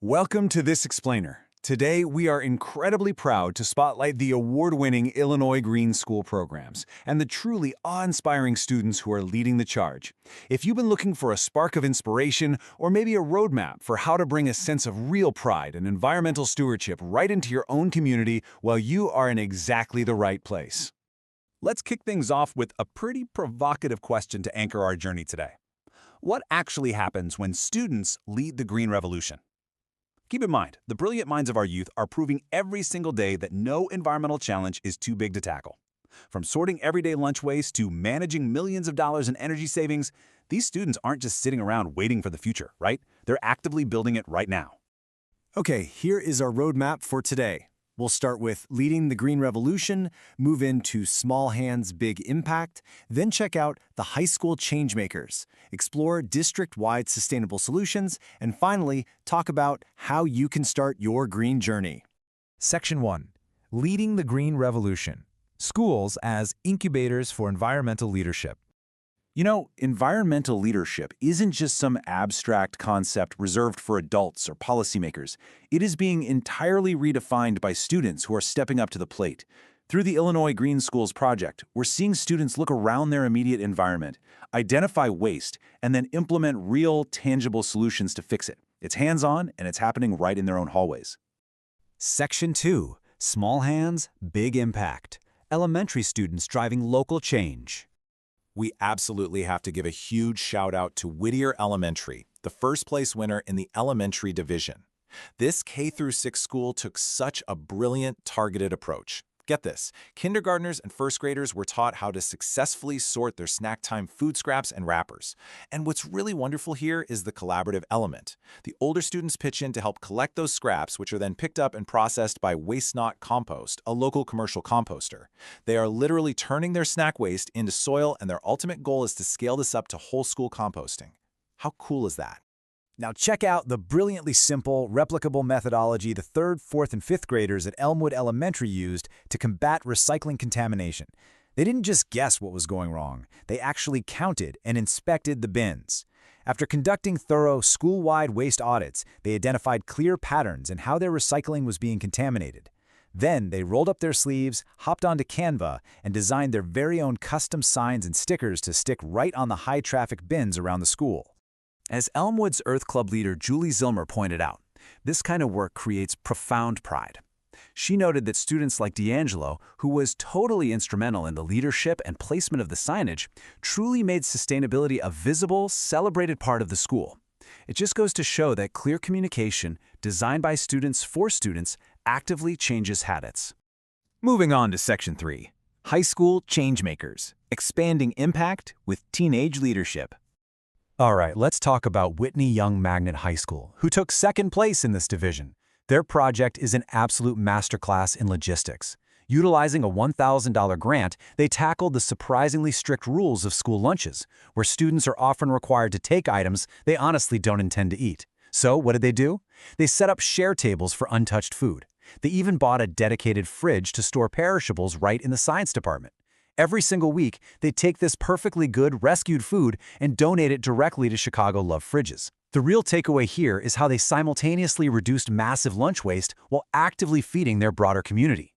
Welcome to This Explainer. Today, we are incredibly proud to spotlight the award-winning Illinois Green School programs and the truly awe-inspiring students who are leading the charge. If you've been looking for a spark of inspiration or maybe a roadmap for how to bring a sense of real pride and environmental stewardship right into your own community, well, you are in exactly the right place. Let's kick things off with a pretty provocative question to anchor our journey today. What actually happens when students lead the green revolution? Keep in mind, the brilliant minds of our youth are proving every single day that no environmental challenge is too big to tackle. From sorting everyday lunch waste to managing millions of dollars in energy savings, these students aren't just sitting around waiting for the future, right? They're actively building it right now. Okay, here is our roadmap for today. We'll start with leading the green revolution, move into small hands, big impact, then check out the high school changemakers, explore district-wide sustainable solutions, and finally, talk about how you can start your green journey. Section 1. Leading the Green Revolution. Schools as incubators for environmental leadership. You know, environmental leadership isn't just some abstract concept reserved for adults or policymakers. It is being entirely redefined by students who are stepping up to the plate. Through the Illinois Green Schools project, we're seeing students look around their immediate environment, identify waste, and then implement real, tangible solutions to fix it. It's hands-on, and it's happening right in their own hallways. Section 2. Small hands, big impact. Elementary students driving local change. We absolutely have to give a huge shout out to Whittier Elementary, the first place winner in the elementary division. This K-6 school took such a brilliant, targeted approach. Get this, kindergartners and first graders were taught how to successfully sort their snack time food scraps and wrappers. And what's really wonderful here is the collaborative element. The older students pitch in to help collect those scraps, which are then picked up and processed by Waste Not Compost, a local commercial composter. They are literally turning their snack waste into soil, and their ultimate goal is to scale this up to whole school composting. How cool is that? Now check out the brilliantly simple, replicable methodology the 3rd, 4th, and 5th graders at Elmwood Elementary used to combat recycling contamination. They didn't just guess what was going wrong. They actually counted and inspected the bins. After conducting thorough school-wide waste audits, they identified clear patterns in how their recycling was being contaminated. Then they rolled up their sleeves, hopped onto Canva, and designed their very own custom signs and stickers to stick right on the high-traffic bins around the school. As Elmwood's Earth Club leader Julie Zillmer pointed out, this kind of work creates profound pride. She noted that students like D'Angelo, who was totally instrumental in the leadership and placement of the signage, truly made sustainability a visible, celebrated part of the school. It just goes to show that clear communication, designed by students for students, actively changes habits. Moving on to Section 3. High School Changemakers. Expanding Impact with Teenage Leadership. All right, let's talk about Whitney Young Magnet High School, who took 2nd place in this division. Their project is an absolute masterclass in logistics. Utilizing a $1,000 grant, they tackled the surprisingly strict rules of school lunches, where students are often required to take items they honestly don't intend to eat. So what did they do? They set up share tables for untouched food. They even bought a dedicated fridge to store perishables right in the science department. Every single week, they take this perfectly good rescued food and donate it directly to Chicago Love Fridges. The real takeaway here is how they simultaneously reduced massive lunch waste while actively feeding their broader community.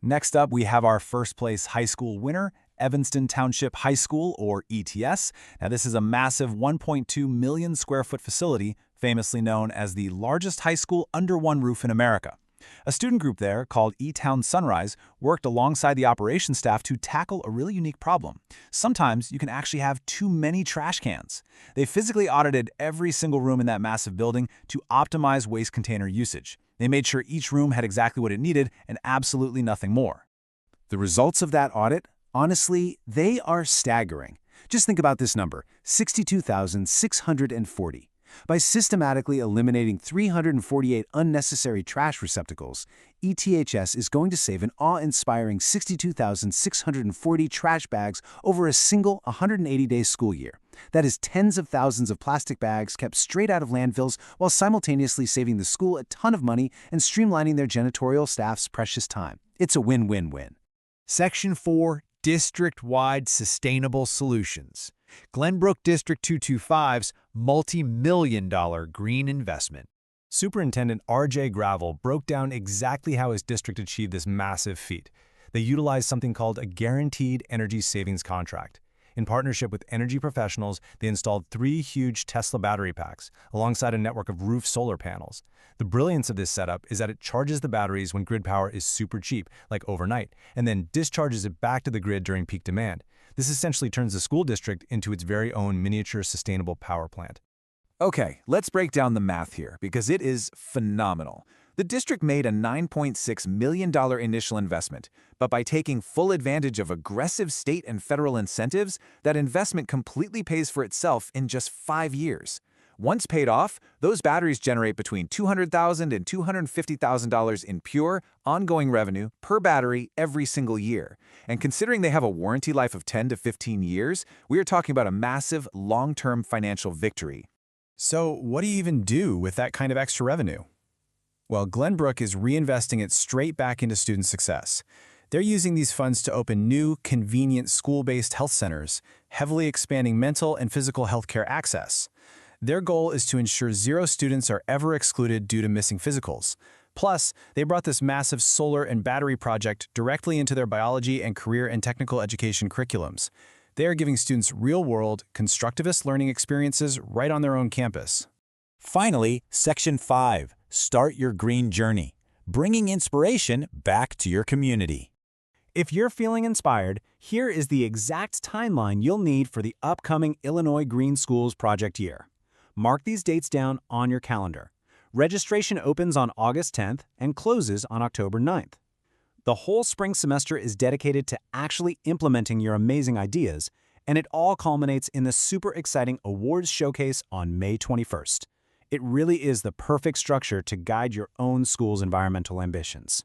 Next up, we have our first place high school winner, Evanston Township High School, or ETHS. Now, this is a massive 1.2 million square foot facility, famously known as the largest high school under one roof in America. A student group there, called E-Town Sunrise, worked alongside the operations staff to tackle a really unique problem. Sometimes you can actually have too many trash cans. They physically audited every single room in that massive building to optimize waste container usage. They made sure each room had exactly what it needed and absolutely nothing more. The results of that audit, honestly, they are staggering. Just think about this number, 62,640. By systematically eliminating 348 unnecessary trash receptacles, ETHS is going to save an awe-inspiring 62,640 trash bags over a single 180-day school year. That is tens of thousands of plastic bags kept straight out of landfills while simultaneously saving the school a ton of money and streamlining their janitorial staff's precious time. It's a win-win-win. Section 4. District-wide Sustainable Solutions. Glenbrook District 225's multi-million-dollar green investment. Superintendent R.J. Gravel broke down exactly how his district achieved this massive feat. They utilized something called a Guaranteed Energy Savings Contract. In partnership with energy professionals, they installed 3 huge Tesla battery packs, alongside a network of roof solar panels. The brilliance of this setup is that it charges the batteries when grid power is super cheap, like overnight, and then discharges it back to the grid during peak demand. This essentially turns the school district into its very own miniature sustainable power plant. Okay, let's break down the math here, because it is phenomenal. The district made a $9.6 million initial investment, but by taking full advantage of aggressive state and federal incentives, that investment completely pays for itself in just 5 years. Once paid off, those batteries generate between $200,000 and $250,000 in pure, ongoing revenue per battery every single year. And considering they have a warranty life of 10 to 15 years, we are talking about a massive, long-term financial victory. So what do you even do with that kind of extra revenue? Well, Glenbrook is reinvesting it straight back into student success. They're using these funds to open new, convenient school-based health centers, heavily expanding mental and physical health care access. Their goal is to ensure 0 students are ever excluded due to missing physicals. Plus, they brought this massive solar and battery project directly into their biology and career and technical education curriculums. They are giving students real-world, constructivist learning experiences right on their own campus. Finally, Section 5, Start Your Green Journey, bringing inspiration back to your community. If you're feeling inspired, here is the exact timeline you'll need for the upcoming Illinois Green Schools project year. Mark these dates down on your calendar. Registration opens on August 10th and closes on October 9th. The whole spring semester is dedicated to actually implementing your amazing ideas, and it all culminates in the super exciting awards showcase on May 21st. It really is the perfect structure to guide your own school's environmental ambitions.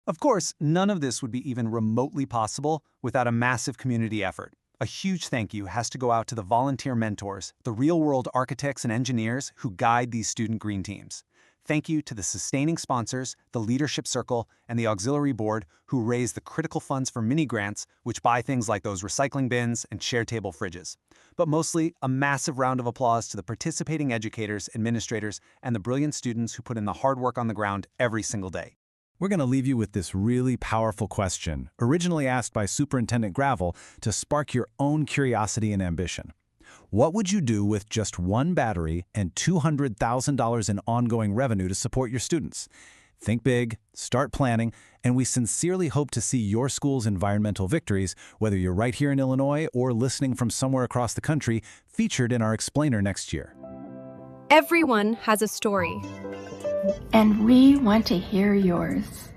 Of course, none of this would be even remotely possible without a massive community effort. A huge thank you has to go out to the volunteer mentors, the real-world architects and engineers who guide these student green teams. Thank you to the sustaining sponsors, the Leadership Circle, and the Auxiliary Board who raise the critical funds for mini-grants, which buy things like those recycling bins and shared table fridges. But mostly, a massive round of applause to the participating educators, administrators, and the brilliant students who put in the hard work on the ground every single day. We're going to leave you with this really powerful question, originally asked by Superintendent Gravel to spark your own curiosity and ambition. What would you do with just 1 battery and $200,000 in ongoing revenue to support your students? Think big, start planning, and we sincerely hope to see your school's environmental victories, whether you're right here in Illinois or listening from somewhere across the country, featured in our Explainer next year. Everyone has a story. And we want to hear yours.